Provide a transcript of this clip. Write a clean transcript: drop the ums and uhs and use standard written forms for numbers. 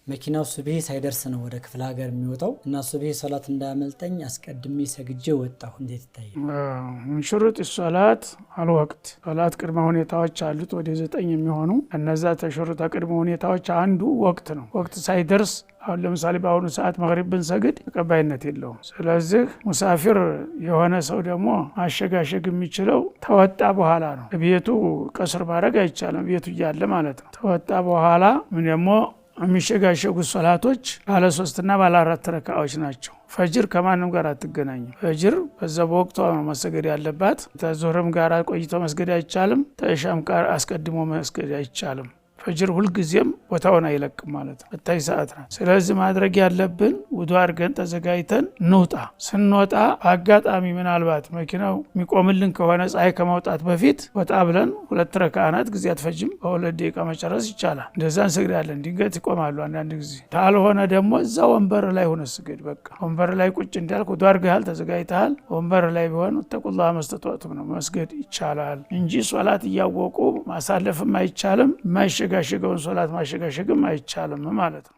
መኪናው ሱብሂ ሳይደርስ ነው ወደ ክፍለ ሀገር የሚወጣው እና ሱብሂ ሶላት እንዳያመልጠኝ አስቀድሜ ሰግጄ ወጣሁ። እንዴት ይታያል? ምን ሽሩጥ ሶላት አልወቅት ሶላት ቅድመ ሁኔታዎች አሉት ወደ 9 የሚሆኑ። እነዛ ተሽሩጥ ቅድመ ሁኔታዎች አንዱ ወቅት ነው። ወቅት ሳይደርስ አሁን ለምሳሌ በአሁኑ ሰዓት መግሪብ ብንሰግድ ተቀባይነት የለውም። ስለዚህ ሙሳፊር የሆነ ሰው ደግሞ ማሸጋሸግ የሚችለው ተወጣ በኋላ ነው። ቤቱ ቀስር ማድረግ አይቻልም፣ ቤቱ እያለ ማለት ነው። ተወጣ በኋላ ምን ደግሞ የሚሸጋሸጉት ሶላቶች ባለ 3 እና ባለ 4 ረካዓዎች ናቸው። ፈጅር ከማንም ጋር አትገናኝም። ፈጅር በዛ በወቅቱ ነው መስገድ ያለባት። ተዙህርም ጋር ቆይቶ መስገድ አይቻልም፣ ተኢሻም ጋር አስቀድሞ መስገድ አይቻልም። ፈጅር ሁልጊዜም ቦታውን አይለቅም ማለት ነው። በታይ ሰዓት ነው። ስለዚህ ማድረግ ያለብን ውዱእ አድርገን ተዘጋጅተን እንውጣ። ስንወጣ አጋጣሚ ምናልባት መኪናው የሚቆምልን ከሆነ ፀሐይ ከመውጣት በፊት ወጣ ብለን 2 ረካዓት ጊዜ አትፈጅም፣ በ2 ደቂቃ መጨረስ ይቻላል። እንደዛ እንሰግዳለን። ድንገት ይቆማሉ አንዳንድ ጊዜ። ካልሆነ ደግሞ እዛ ወንበር ላይ ሆነ ስገድ። በቃ ወንበር ላይ ቁጭ እንዳልክ ውዱእ አድርገሃል፣ ተዘጋጅተሃል። ወንበር ላይ ቢሆን ተቁላህ መስተጧቱም ነው መስገድ ይቻላል እንጂ ሶላት እያወቁ ማሳለፍም አይቻልም። ማሸጋሸገውን ሶላት ማሸጋሸግም አይቻልም ማለት ነው።